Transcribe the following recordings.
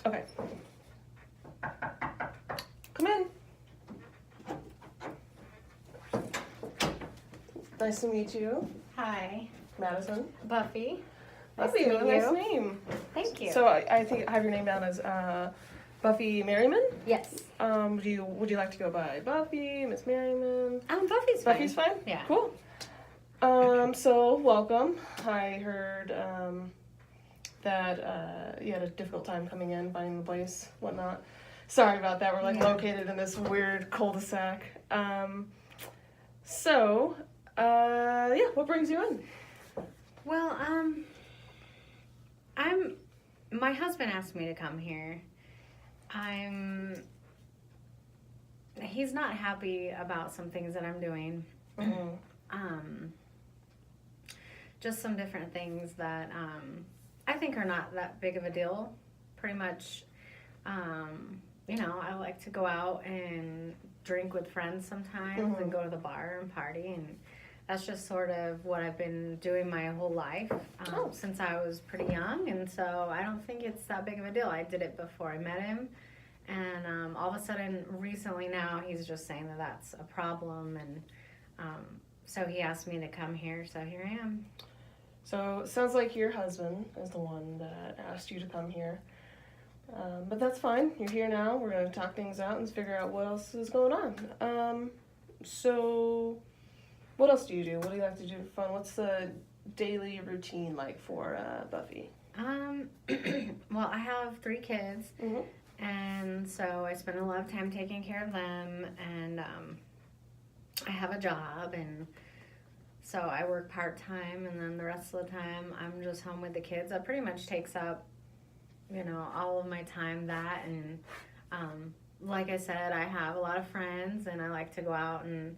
Okay. Come in. Nice to meet you. Hi, Madison. Buffy. Buffy, what a nice name. Thank you. So I think I have your name down as Buffy Merriman. Yes. Would you like to go by Buffy, Miss Merriman? Buffy's fine. Buffy's fine? Yeah. Cool. So welcome. I heard that you had a difficult time coming in, finding the place, whatnot. Sorry about that. We're located in this weird cul-de-sac. What brings you in? Well, my husband asked me to come here. He's not happy about some things that I'm doing. Mm-hmm. Just some different things that I think are not that big of a deal. Pretty much, I like to go out and drink with friends sometimes and go to the bar and party, and that's just sort of what I've been doing my whole life since I was pretty young, and so I don't think it's that big of a deal. I did it before I met him, and all of a sudden recently now he's just saying that that's a problem, and so he asked me to come here, so here I am. So it sounds like your husband is the one that asked you to come here. But that's fine. You're here now. We're going to talk things out and figure out what else is going on. So what else do you do? What do you like to do for fun? What's the daily routine like for Buffy? Well, I have 3 kids, and so I spend a lot of time taking care of them, and I have a job, and so I work part-time, and then the rest of the time I'm just home with the kids. That pretty much takes up, all of my time, that, and like I said, I have a lot of friends, and I like to go out and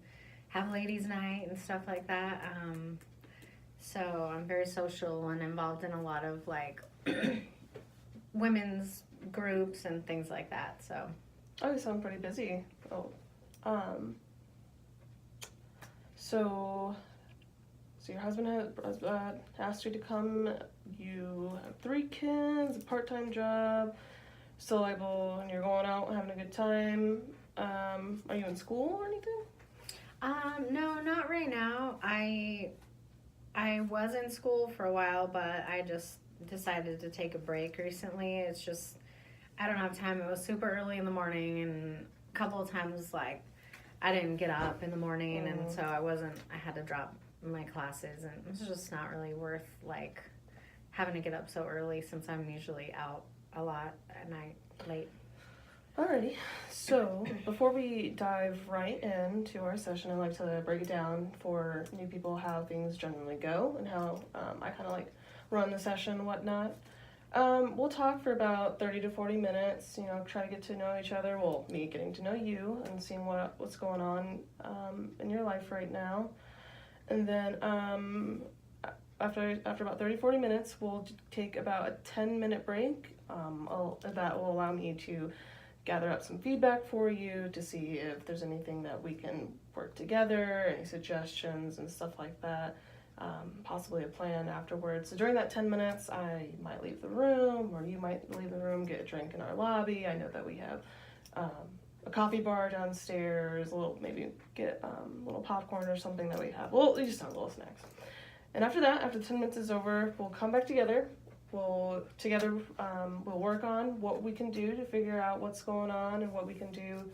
have ladies' night and stuff like that. So I'm very social and involved in a lot of, women's groups and things like that, so. Oh, you sound pretty busy. So your husband has asked you to come. You have 3 kids, a part-time job, still able, and you're going out and having a good time. Are you in school or anything? No, not right now. I was in school for a while, but I just decided to take a break recently. It's just, I don't have time. It was super early in the morning, and a couple of times, I didn't get up in the morning, and so I had to drop my classes, and it's just not really worth, having to get up so early since I'm usually out a lot at night, late. Alrighty, so before we dive right into our session, I'd like to break it down for new people how things generally go and how I kind of run the session and whatnot. We'll talk for about 30 to 40 minutes, try to get to know each other, well, me getting to know you and seeing what's going on in your life right now. And then after about 30, 40 minutes, we'll take about a 10-minute break. That will allow me to gather up some feedback for you to see if there's anything that we can work together, any suggestions and stuff like that, possibly a plan afterwards. So during that 10 minutes, I might leave the room, or you might leave the room, get a drink in our lobby. I know that we have a coffee bar downstairs, maybe get a little popcorn or something that we have. We just have little snacks. And after that, after 10 minutes is over, we'll come back together. We'll work on what we can do to figure out what's going on and what we can do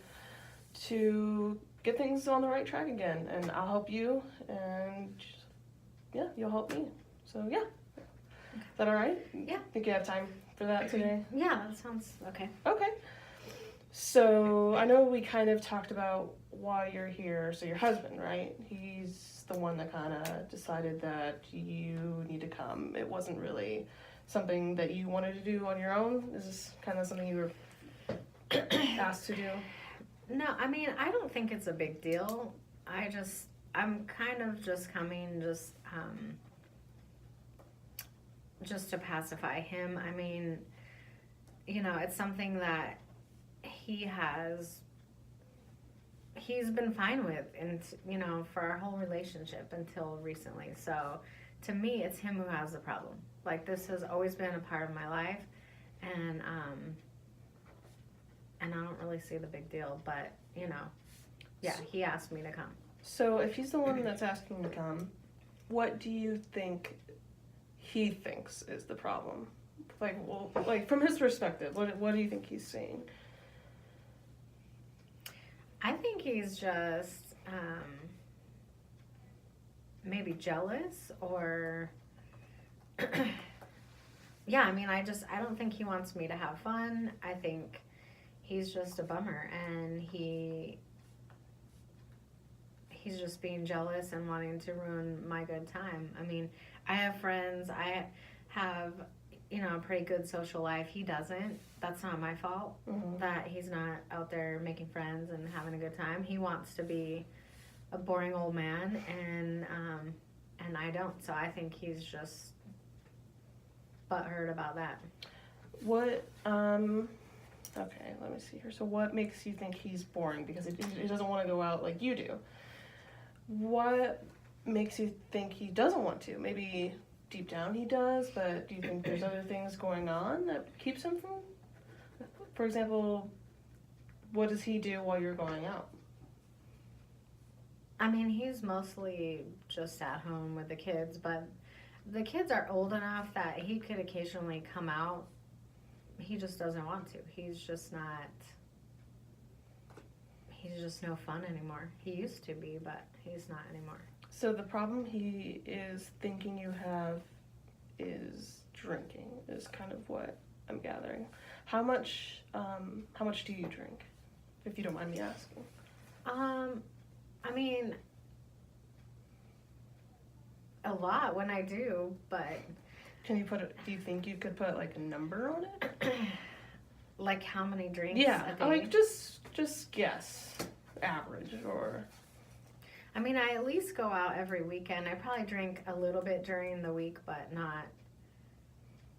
to get things on the right track again. And I'll help you, and you'll help me. So is that all right? Yeah. Think you have time for that today? Yeah, that sounds okay. Okay. So I know we kind of talked about why you're here. So your husband, right? He's the one that kind of decided that you need to come. It wasn't really something that you wanted to do on your own. Is this kind of something you were asked to do? No, I mean, I don't think it's a big deal. I'm kind of just coming just to pacify him. I mean, it's something that he's been fine with, and for our whole relationship until recently. So to me, it's him who has the problem. This has always been a part of my life, and and I don't really see the big deal, but, you know, yeah, he asked me to come. So if he's the one that's asking to come, what do you think he thinks is the problem? Like, well, like from his perspective, what do you think he's seeing? I think he's just maybe jealous or yeah, I mean, I don't think he wants me to have fun. I think he's just a bummer, and he's just being jealous and wanting to ruin my good time. I mean, I have friends, I have, you know, a pretty good social life. He doesn't. That's not my fault that he's not out there making friends and having a good time. He wants to be a boring old man, and I don't. So I think he's just butthurt about that. What, okay, let me see here. So what makes you think he's boring? Because he doesn't want to go out like you do. What makes you think he doesn't want to? Maybe deep down he does, but do you think there's other things going on that keeps him from? For example, what does he do while you're going out? I mean, he's mostly just at home with the kids, but the kids are old enough that he could occasionally come out. He just doesn't want to. He's just no fun anymore. He used to be, but he's not anymore. So the problem he is thinking you have is drinking, is kind of what I'm gathering. How much do you drink, if you don't mind me asking? I mean, a lot when I do, but... Do you think you could put like a number on it? Like how many drinks Yeah, a day? like just guess, average, or... I mean, I at least go out every weekend. I probably drink a little bit during the week, but not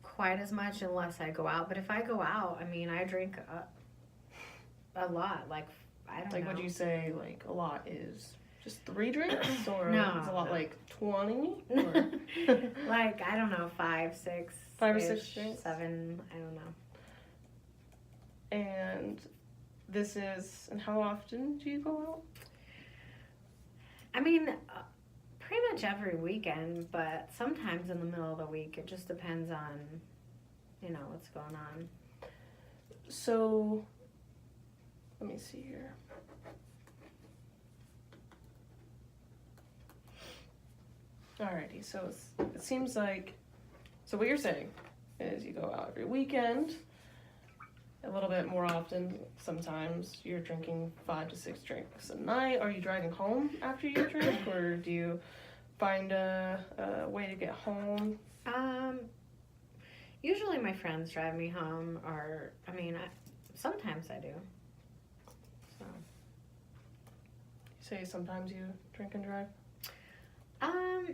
quite as much unless I go out. But if I go out, I mean, I drink a lot. Like, I don't know. Like, would you say, like, a lot is just 3 drinks? Or No, is a lot like 20? Or... Like, I don't know, 5, 6. 5 or 6 drinks? 7, I don't know. And and how often do you go out? I mean, pretty much every weekend, but sometimes in the middle of the week. It just depends on, you know, what's going on. So, let me see here. Alrighty, so it seems like, so what you're saying is you go out every weekend, a little bit more often. Sometimes you're drinking 5 to 6 drinks a night. Are you driving home after you drink, or do you find a way to get home? Usually my friends drive me home, or, I mean, sometimes I do. So. You say sometimes you drink and drive?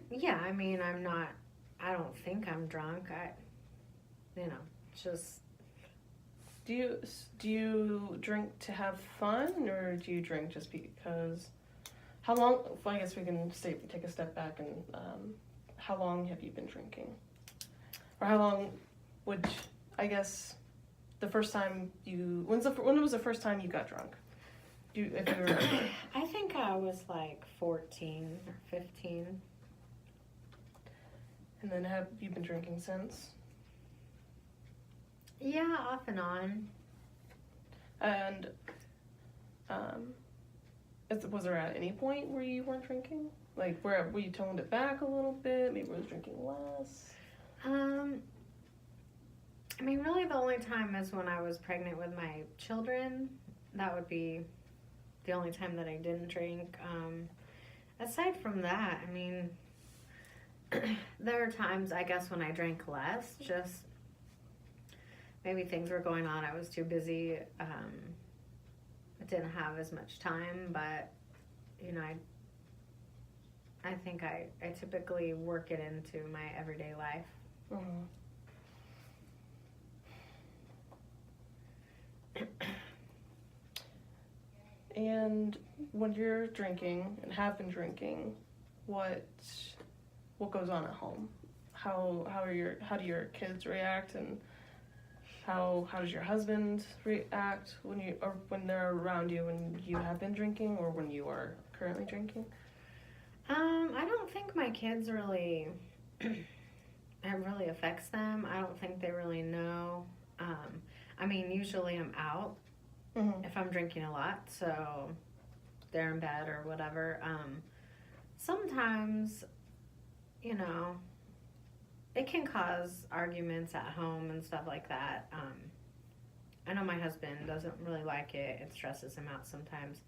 Yeah, I mean, I don't think I'm drunk. Just... Do you drink to have fun, or do you drink just because? How long? Well, I guess we can take a step back and how long have you been drinking, or how long I guess the first time when was the first time you got drunk? If you remember. I think I was like 14 or 15. And then have you been drinking since? Yeah, off and on. And was there at any point where you weren't drinking? Like, were you toned it back a little bit? Maybe was drinking less? I mean, really the only time is when I was pregnant with my children. That would be the only time that I didn't drink. Aside from that, I mean, there are times, I guess, when I drank less, just maybe things were going on. I was too busy. I didn't have as much time, but, you know, I think I typically work it into my everyday life. Mm-hmm. And when you're drinking and have been drinking, what goes on at home? How do your kids react, and How does your husband react when they're around you when you have been drinking or when you are currently drinking? I don't think my kids really, it really affects them. I don't think they really know. I mean, usually I'm out if I'm drinking a lot, so they're in bed or whatever. Sometimes, you know, it can cause arguments at home and stuff like that. I know my husband doesn't really like it. It stresses him out sometimes.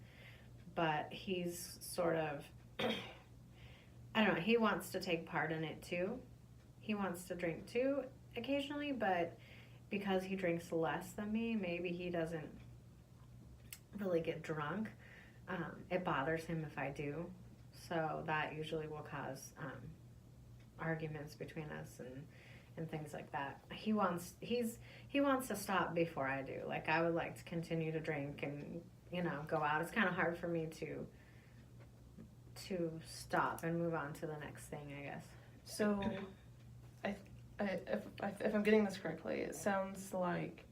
But he's sort of, I don't know, he wants to take part in it too. He wants to drink too occasionally, but because he drinks less than me, maybe he doesn't really get drunk. It bothers him if I do. So that usually will cause arguments between us and things like that. He wants to stop before I do. Like, I would like to continue to drink and, you know, go out. It's kind of hard for me to stop and move on to the next thing, I guess. So, if I'm getting this correctly, it sounds like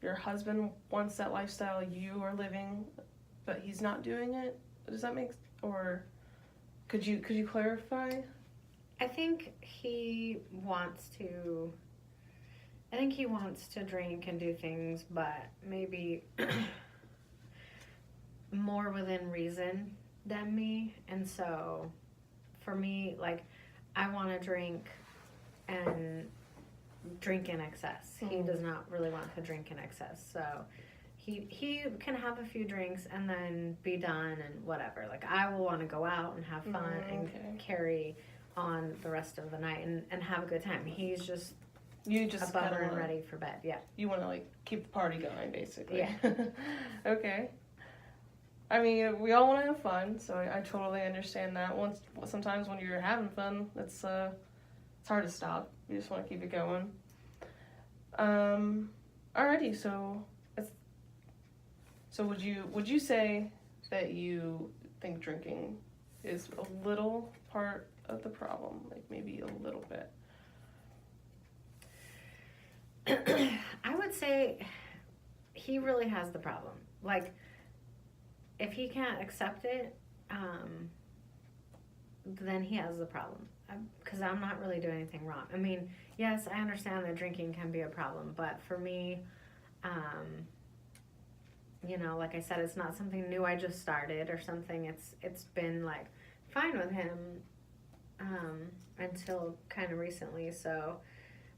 your husband wants that lifestyle you are living, but he's not doing it. Does that make, or could you clarify? I think he wants to drink and do things, but maybe more within reason than me. And so for me, like, I want to drink and drink in excess. He does not really want to drink in excess. So he can have a few drinks and then be done and whatever. Like, I will want to go out and have fun and carry on the rest of the night and have a good time. He's just a bummer and ready for bed. Yeah. You want to, like, keep the party going, basically. Yeah. Okay. I mean, we all want to have fun, so I totally understand that. Sometimes when you're having fun, it's hard to stop. You just want to keep it going. Alrighty, so would you say that you think drinking is a little part of the problem, like maybe a little bit? I would say he really has the problem. Like, if he can't accept it, then he has the problem. Because I'm not really doing anything wrong. I mean, yes, I understand that drinking can be a problem, but for me, you know, like I said, it's not something new I just started or something. It's been, like, fine with him until kind of recently. So,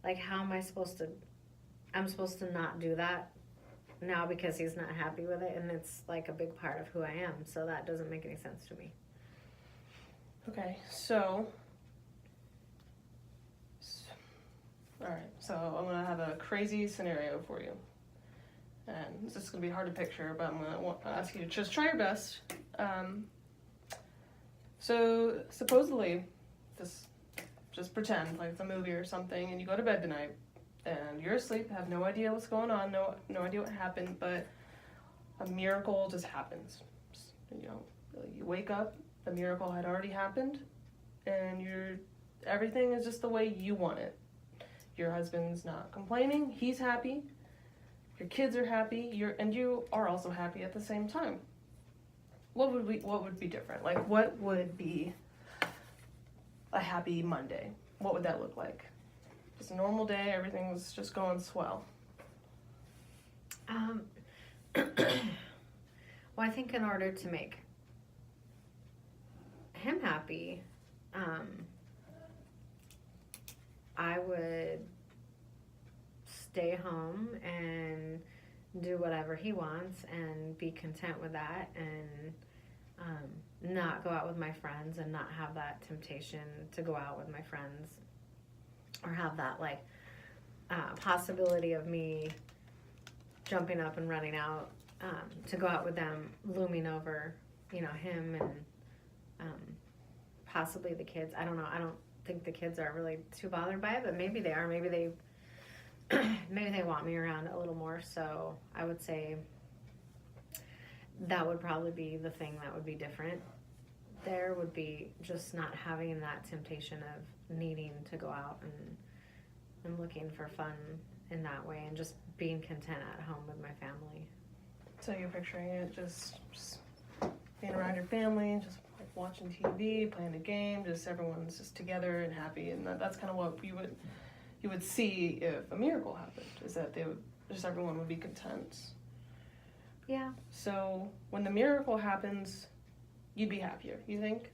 like, how am I supposed to... I'm supposed to not do that now because he's not happy with it, and it's, like, a big part of who I am. So that doesn't make any sense to me. Okay, so... Alright, so I'm going to have a crazy scenario for you. And this is going to be hard to picture, but I'm going to ask you to just try your best. So, supposedly, just pretend like it's a movie or something, and you go to bed tonight, and you're asleep, have no idea what's going on, no idea what happened, but a miracle just happens. You know, you wake up, the miracle had already happened, and everything is just the way you want it. Your husband's not complaining, he's happy, your kids are happy, and you are also happy at the same time. What would be different? Like, what would be a happy Monday? What would that look like? Just a normal day, everything's just going swell. Well, I think in order to make him happy, I would stay home and do whatever he wants and be content with that, and not go out with my friends and not have that temptation to go out with my friends, or have that, like, possibility of me jumping up and running out to go out with them looming over, you know, him and possibly the kids. I don't know. I don't think the kids are really too bothered by it, but maybe they are. Maybe they want me around a little more. So I would say that would probably be the thing that would be different. There would be just not having that temptation of needing to go out and looking for fun in that way, and just being content at home with my family. So you're picturing it just being around your family, just like watching TV, playing a game, just everyone's just together and happy, and that's kind of what you would see if a miracle happened, is that everyone would be content. Yeah. So when the miracle happens, you'd be happier, you think?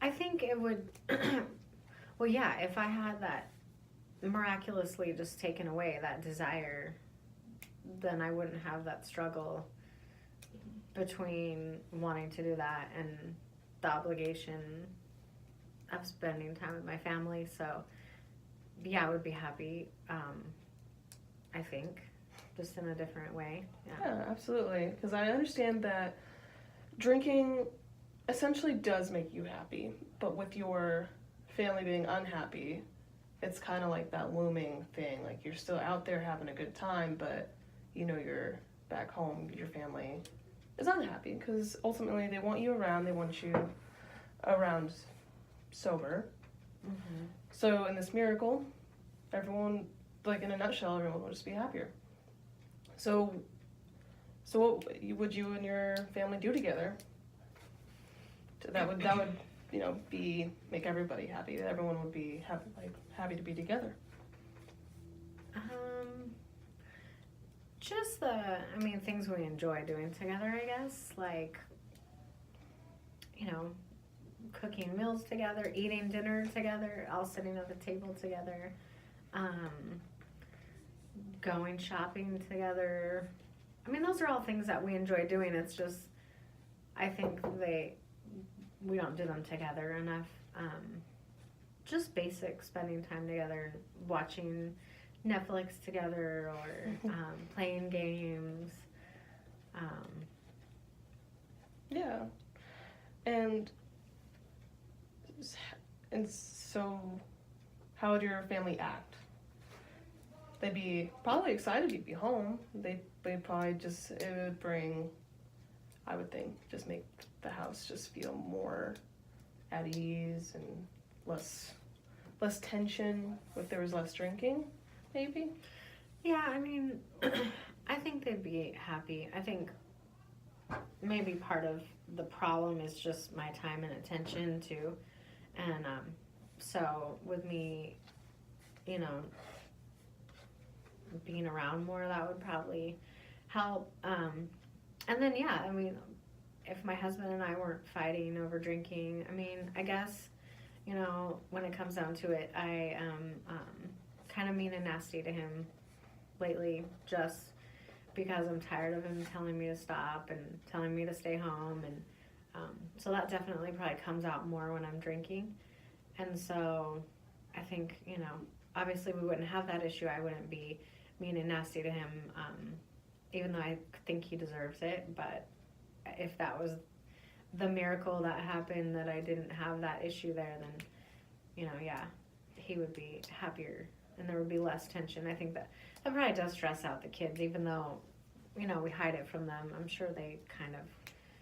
I think it would, well, yeah, if I had that miraculously just taken away, that desire, then I wouldn't have that struggle between wanting to do that and the obligation of spending time with my family. So, yeah, I would be happy, I think, just in a different way. Yeah, absolutely. Because I understand that drinking essentially does make you happy, but with your family being unhappy, it's kind of like that looming thing. Like, you're still out there having a good time, but you know you're back home, your family is unhappy because ultimately they want you around, they want you around sober. Mm-hmm. So in this miracle, everyone, like in a nutshell, everyone will just be happier. So what would you and your family do together? That would make everybody happy. Everyone would be happy to be together. Just things we enjoy doing together, I guess, like, cooking meals together, eating dinner together, all sitting at the table together, going shopping together. Those are all things that we enjoy doing. It's just, I think we don't do them together enough. Just basic spending time together, watching Netflix together, or playing games. Yeah, and so, how would your family act? They'd be probably excited you'd be home. They'd probably it would bring, I would think, just make the house just feel more at ease and less tension if there was less drinking, maybe. Yeah, I think they'd be happy. I think maybe part of the problem is just my time and attention too, and so with me, being around more, that would probably help. And then if my husband and I weren't fighting over drinking, I guess, when it comes down to it, I am kind of mean and nasty to him lately, just because I'm tired of him telling me to stop and telling me to stay home, and so that definitely probably comes out more when I'm drinking. And so I think, obviously we wouldn't have that issue. I wouldn't be mean and nasty to him, even though I think he deserves it. But if that was the miracle that happened, that I didn't have that issue there, then, he would be happier and there would be less tension. I think that probably does stress out the kids, even though, we hide it from them. I'm sure they kind of...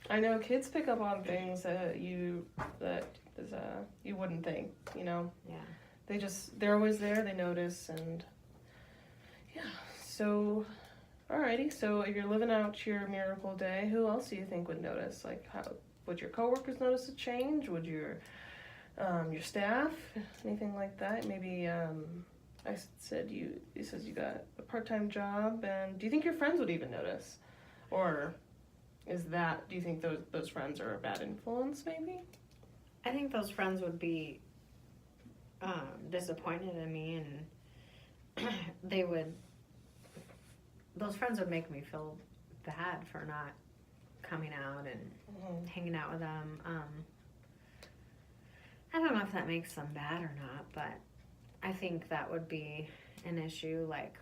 I know kids pick up on things that you wouldn't think, Yeah. They're always there, they notice, and yeah. So, alrighty, so if you're living out your miracle day, who else do you think would notice? Like, how would your coworkers notice a change? Would your staff, anything like that? Maybe, I said you got a part-time job, and do you think your friends would even notice? Or do you think those friends are a bad influence, maybe? I think those friends would be disappointed in me, and those friends would make me feel bad for not coming out and hanging out with them. I don't know if that makes them bad or not, but I think that would be an issue. Like,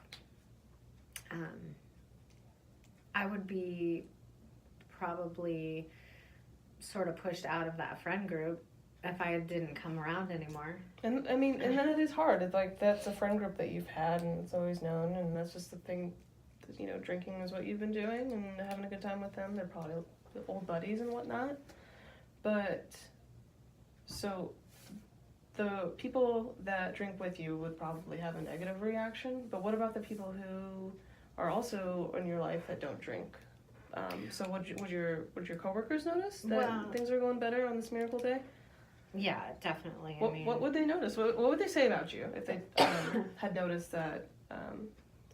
I would be probably sort of pushed out of that friend group if I didn't come around anymore. And then it is hard. It's like, that's a friend group that you've had and it's always known, and that's just the thing. Drinking is what you've been doing and having a good time with them. They're probably old buddies and whatnot. But so the people that drink with you would probably have a negative reaction, but what about the people who are also in your life that don't drink? So would your coworkers notice that things are going better on this miracle day? Yeah, definitely. What would they notice? What would they say about you if they had noticed that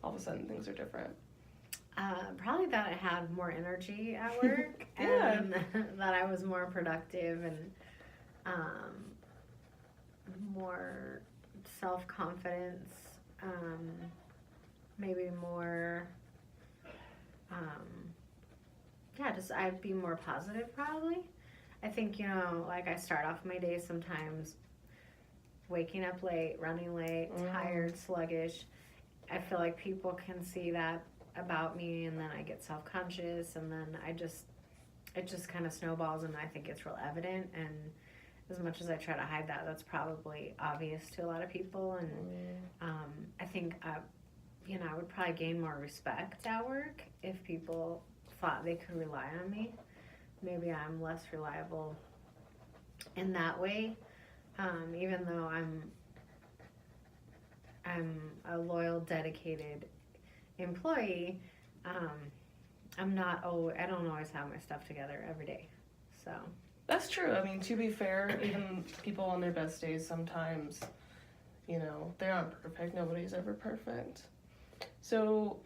all of a sudden things are different? Probably that I had more energy at work Yeah. and that I was more productive and more self-confidence, maybe more, just I'd be more positive probably. I think, like I start off my day sometimes waking up late, running late, tired, sluggish. I feel like people can see that about me, and then I get self-conscious, and then it just kind of snowballs, and I think it's real evident. And as much as I try to hide that, that's probably obvious to a lot of people. And I think I would probably gain more respect at work if people thought they could rely on me. Maybe I'm less reliable in that way, even though I'm a loyal, dedicated employee. I'm not. I don't always have my stuff together every day, so. That's true. I mean, to be fair, even people on their best days sometimes, they aren't perfect. Nobody's ever perfect. So,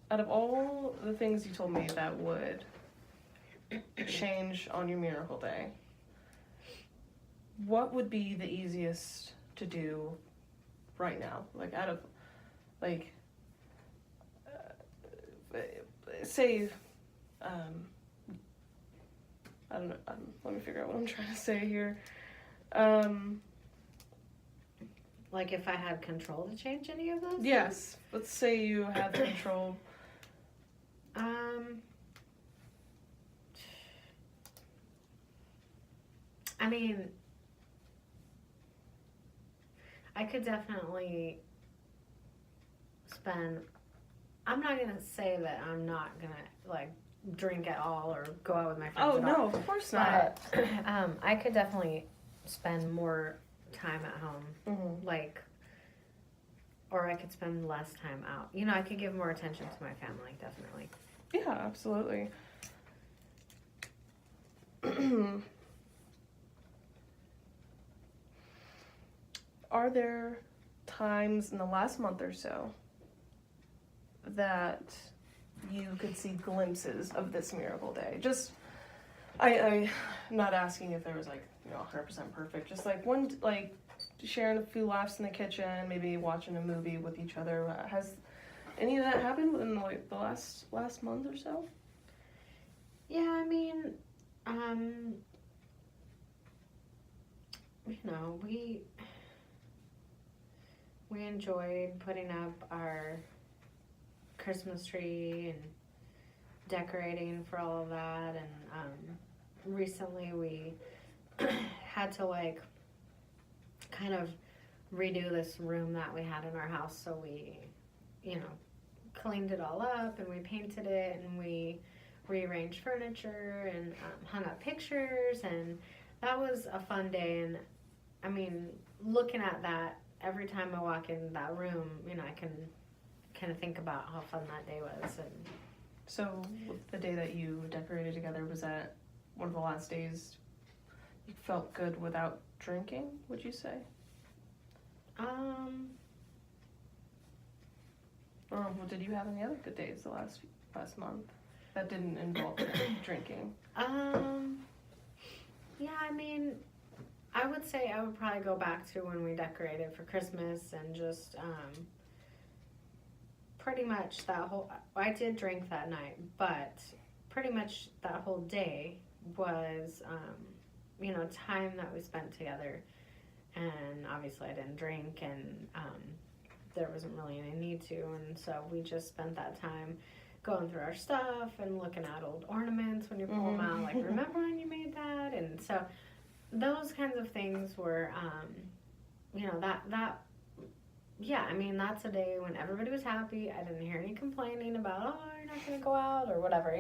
out of all the things you told me that would change on your miracle day, what would be the easiest to do right now? Like, out of, like, say, I don't know, let me figure out what I'm trying to say here. Like if I had control to change any of those? Yes. Let's say you have control. I mean, I could definitely I'm not going to say that I'm not going to, like, drink at all or go out with my friends at all. Of course not. But I could definitely spend more time at home, or I could spend less time out. I could give more attention to my family, definitely. Yeah, absolutely. Are there times in the last month or so that you could see glimpses of this miracle day? Just, I'm not asking if there was 100% perfect. Just one, sharing a few laughs in the kitchen, maybe watching a movie with each other. Has any of that happened within the last month or so? Yeah, I mean, we enjoyed putting up our Christmas tree and decorating for all of that, and recently we had to kind of redo this room that we had in our house, so we cleaned it all up and we painted it and we rearranged furniture and hung up pictures, and that was a fun day. And I mean, looking at that every time I walk in that room, I can kind of think about how fun that day was. And so the day that you decorated together, was that one of the last days you felt good without drinking, would you say? Or did you have any other good days the last month that didn't involve drinking? Yeah, I mean, I would say I would probably go back to when we decorated for Christmas and just pretty much I did drink that night, but pretty much that whole day was, time that we spent together. And obviously I didn't drink, and there wasn't really any need to, and so we just spent that time going through our stuff and looking at old ornaments when you pull them out, like, remember when you made that? And so those kinds of things were, I mean, that's a day when everybody was happy. I didn't hear any complaining about, oh, you're not going to go out or whatever,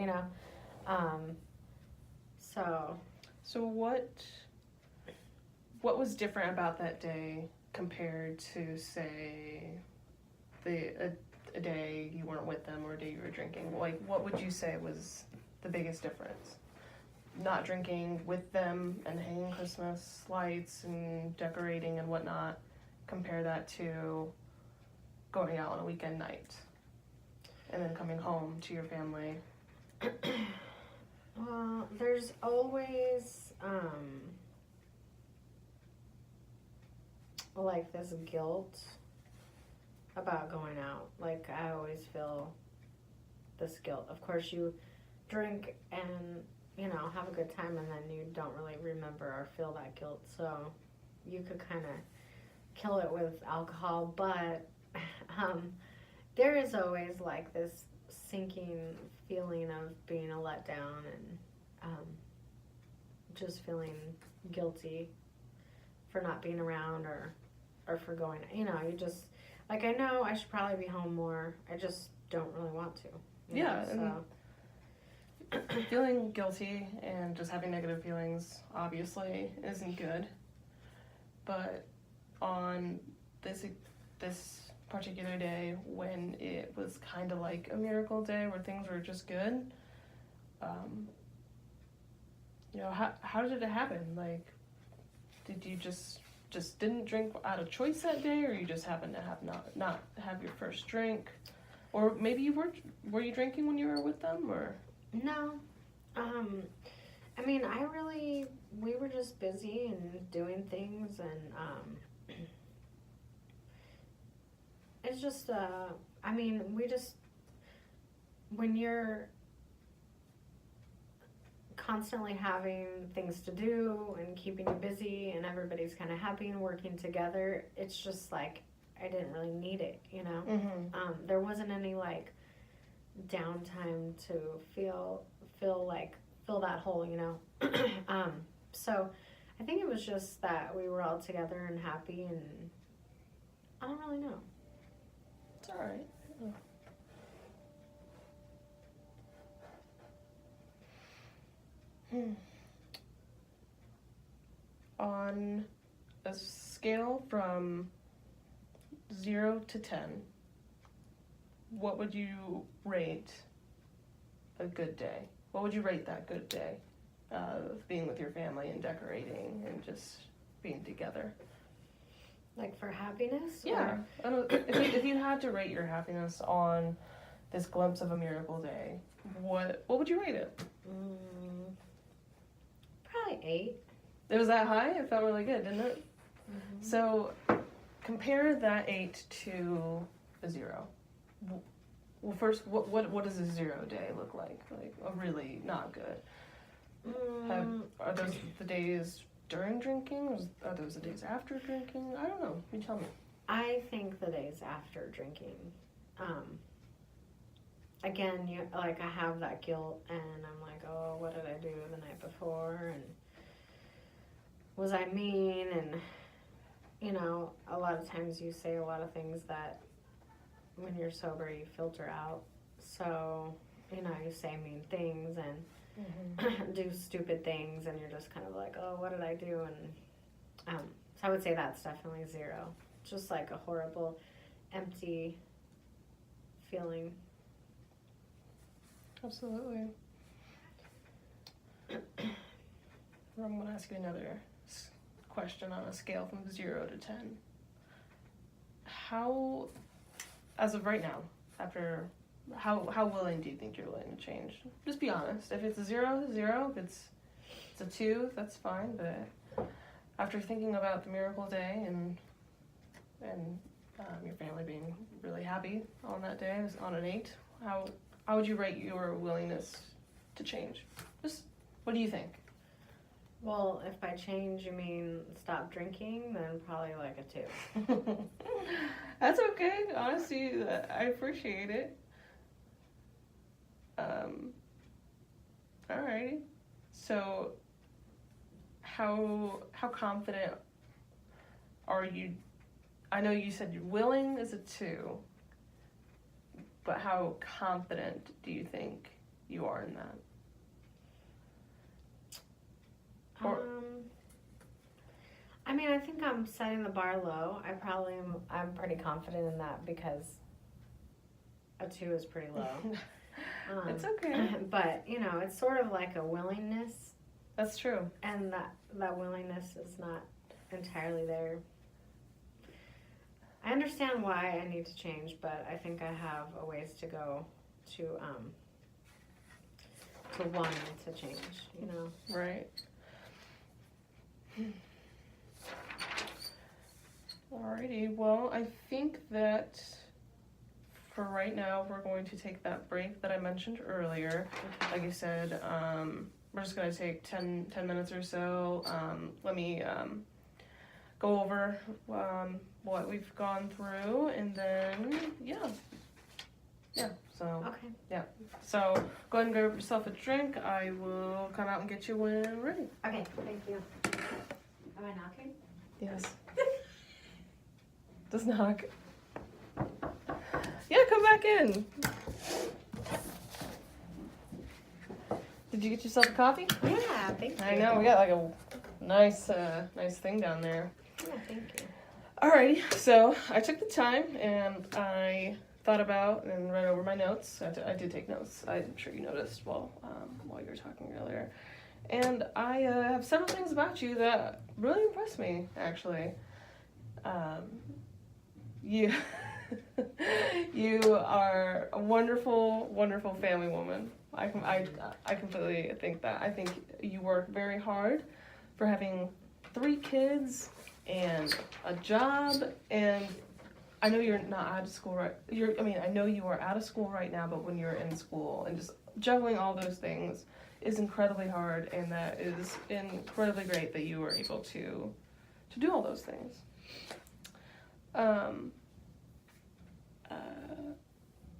So what what was different about that day compared to, say, a day you weren't with them or a day you were drinking? Like, what would you say was the biggest difference? Not drinking with them and hanging Christmas lights and decorating and whatnot, compare that to going out on a weekend night and then coming home to your family. Well, there's always like this guilt about going out. Like, I always feel this guilt. Of course, you drink and, you know, have a good time, and then you don't really remember or feel that guilt. So you could kind of kill it with alcohol, but there is always like this sinking feeling of being a letdown and just feeling guilty for not being around or for going, you know, you just, like, I know I should probably be home more. I just don't really want to. Yeah, know, so. Feeling guilty and just having negative feelings obviously isn't good. But on this particular day, when it was kind of like a miracle day where things were just good, you know, how did it happen? Like, did you just didn't drink out of choice that day, or you just happened to have not have your first drink, or maybe you were you drinking when you were with them, or? No, I mean, we were just busy and doing things, and it's just, I mean, when you're constantly having things to do and keeping you busy and everybody's kind of happy and working together, it's just like, I didn't really need it, you know? Mm-hmm. There wasn't any, like, downtime to fill that hole, you know? So I think it was just that we were all together and happy, and I don't really know. It's all right. On a scale from 0 to 10, what would you rate a good day? What would you rate that good day of being with your family and decorating and just being together? Like, for happiness? Yeah. If you had to rate your happiness on this glimpse of a miracle day, what would you rate it? Probably 8. It was that high? It felt really good, didn't it? Mm-hmm. So compare that 8 to a 0. Well, first, what does a 0 day look like? Like, a really not good. Are those the days during drinking? Are those the days after drinking? I don't know. You tell me. I think the days after drinking. Again, I have that guilt, and I'm like, oh, what did I do the night before? And was I mean? And, you know, a lot of times you say a lot of things that when you're sober you filter out. So, you know, you say mean things and do stupid things, and you're just kind of like, oh, what did I do? And so I would say that's definitely 0. Just like a horrible, empty feeling. Absolutely. I'm going to ask you another question on a scale from 0 to 10. How, as of right now, after, how willing do you think you're willing to change? Just be honest. If it's a 0, 0. If it's a 2, that's fine. But after thinking about the miracle day and your family being really happy on that day, on an 8, how would you rate your willingness to change? Just, what do you think? Well, if by change you mean stop drinking, then probably like a 2. That's okay. Honestly, I appreciate it. Alrighty. So, how confident are you? I know you said you're willing is a 2, but how confident do you think you are in that? I mean, I think I'm setting the bar low. I'm pretty confident in that because a 2 is pretty low. It's okay. But, you know, it's sort of like a willingness. That's true. And that willingness is not entirely there. I understand why I need to change, but I think I have a ways to go to wanting to change, you know. Right. Alrighty, well, I think that for right now, we're going to take that break that I mentioned earlier. Like I said, we're just going to take 10 minutes or so. Let me go over what we've gone through, and then, so. Okay. Yeah, so go ahead and grab yourself a drink. I will come out and get you when we're ready. Okay, thank you. Am I knocking? Yes. Just knock. Yeah, come back in. Did you get yourself a coffee? Yeah, thank you. I know, we got like a nice thing down there. Yeah, thank you. Alrighty, so I took the time and I thought about and read over my notes. I did take notes. I'm sure you noticed while you were talking earlier. And I have several things about you that really impressed me, actually. You are a wonderful, wonderful family woman. I completely think that. I think you work very hard for having 3 kids and a job, and I know you're not out of school right. I know you are out of school right now, but when you're in school and just juggling all those things is incredibly hard, and that is incredibly great that you were able to do all those things.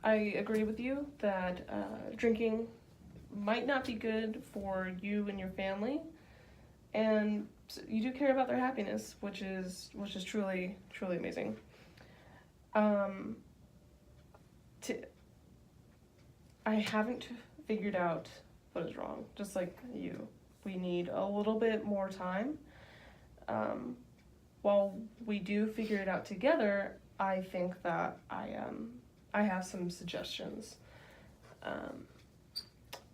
I agree with you that drinking might not be good for you and your family, and you do care about their happiness, which is truly, truly amazing. I haven't figured out what is wrong, just like you. We need a little bit more time. While we do figure it out together, I think that I have some suggestions.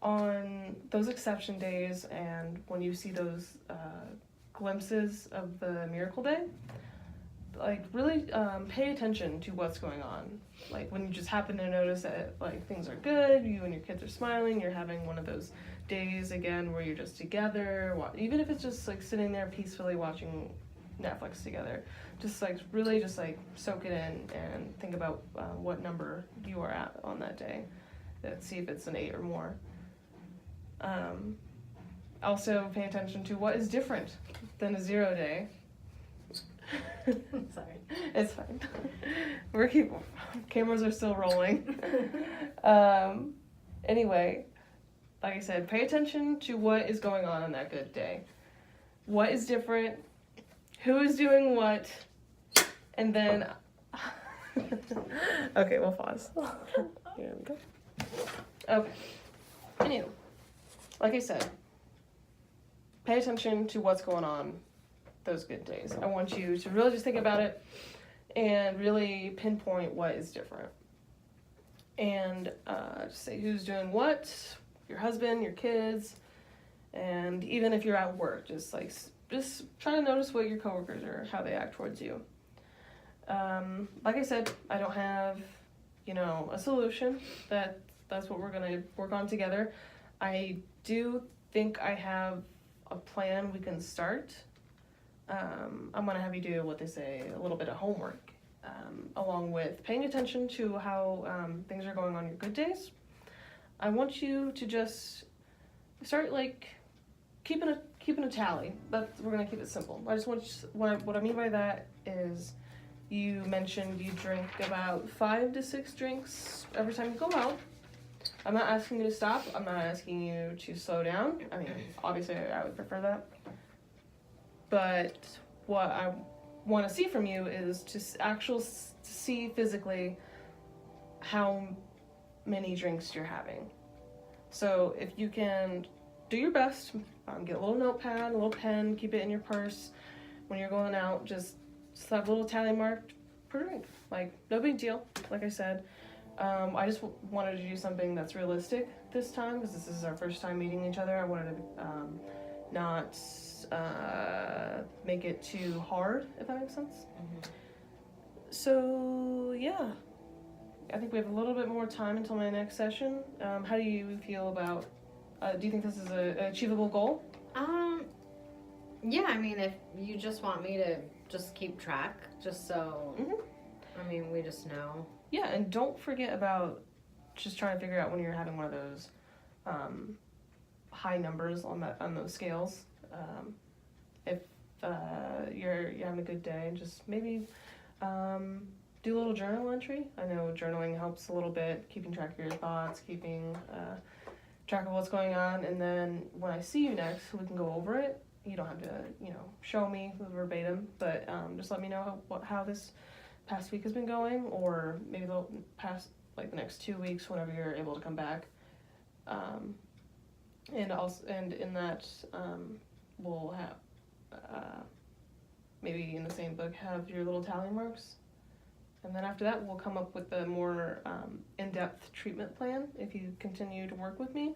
On those exception days and when you see those glimpses of the miracle day, like really pay attention to what's going on. Like when you just happen to notice that like things are good, you and your kids are smiling, you're having one of those days again where you're just together, even if it's just like sitting there peacefully watching Netflix together, just like really just like soak it in and think about what number you are at on that day. Let's see if it's an 8 or more. Also pay attention to what is different than a 0 day. Sorry. It's fine. Cameras are still rolling. Anyway, like I said, pay attention to what is going on that good day. What is different? Who is doing what? And then... Okay, we'll pause. Here we go. Okay. Anywho, like I said, pay attention to what's going on those good days. I want you to really just think about it and really pinpoint what is different. And just say who's doing what, your husband, your kids, and even if you're at work, just try to notice what your coworkers are, how they act towards you. Like I said, I don't have, a solution. That's what we're gonna work on together. I do think I have a plan we can start. I'm gonna have you do what they say, a little bit of homework, along with paying attention to how things are going on your good days. I want you to just start keeping a tally. We're gonna keep it simple. I just what I mean by that is, you mentioned you drink about 5 to 6 drinks every time you go out. I'm not asking you to stop. I'm not asking you to slow down. I mean, obviously I would prefer that. But what I want to see from you is to see physically how many drinks you're having. So if you can do your best, get a little notepad, a little pen, keep it in your purse, when you're going out, just that little tally mark per drink. Like, no big deal, like I said. I just wanted to do something that's realistic this time, because this is our first time meeting each other. I wanted to not make it too hard, if that makes sense. Mm-hmm. So, yeah. I think we have a little bit more time until my next session. How do you feel about, do you think this is an achievable goal? Yeah, I mean, if you just want me to just keep track, just so, I mean, we just know. Yeah, and don't forget about just trying to figure out when you're having one of those high numbers on those scales. If you're having a good day, just maybe do a little journal entry. I know journaling helps a little bit, keeping track of your thoughts, keeping track of what's going on, and then when I see you next, we can go over it. You don't have to, show me verbatim, but just let me know how this past week has been going, or maybe the past, like, the next 2 weeks, whenever you're able to come back. And in that, we'll have, maybe in the same book, have your little tally marks. And then after that, we'll come up with a more in-depth treatment plan if you continue to work with me.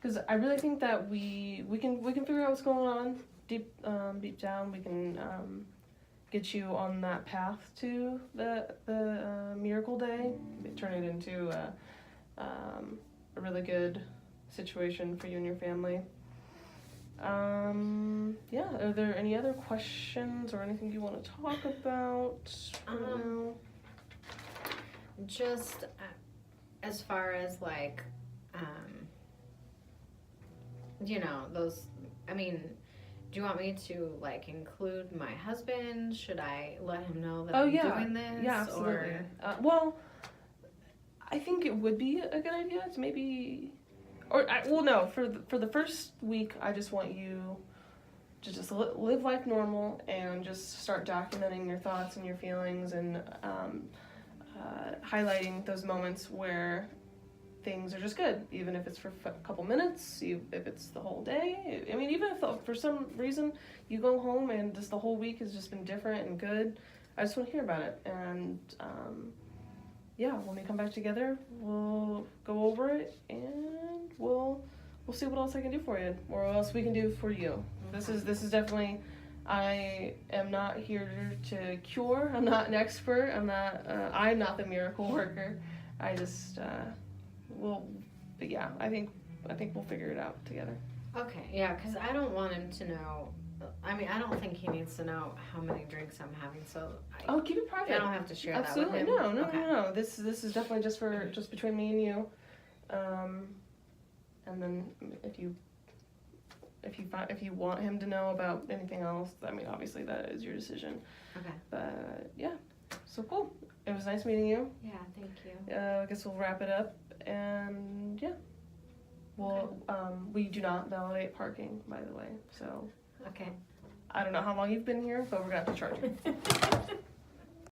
Because I really think that we can figure out what's going on deep down. We can get you on that path to the miracle day, turn it into a really good situation for you and your family. Yeah, are there any other questions or anything you want to talk about? Just as far as, like, those, I mean, do you want me to, like, include my husband? Should I let him know that I'm doing this? Yeah, absolutely. Well, I think it would be a good idea to maybe, no, for the first week, I just want you to just live life normal and just start documenting your thoughts and your feelings, and highlighting those moments where things are just good, even if it's for a couple minutes, if it's the whole day. I mean, even if for some reason you go home and just the whole week has just been different and good, I just want to hear about it. And yeah, when we come back together, we'll go over it, and we'll see what else I can do for you, or what else we can do for you. Okay. This is definitely, I am not here to cure. I'm not an expert. I'm not the miracle worker. I just but yeah, I think we'll figure it out together. Okay, yeah, because I don't want him to know. I mean, I don't think he needs to know how many drinks I'm having. So keep it private. I don't have to share Absolutely. that with him. No. This is definitely just between me and you. And then if you want him to know about anything else, I mean, obviously that is your decision. Okay. But yeah, so cool. It was nice meeting you. Yeah, thank you. I guess we'll wrap it up, and yeah. We do not validate parking, by the way, so. Okay. I don't know how long you've been here, but we're gonna have to charge you.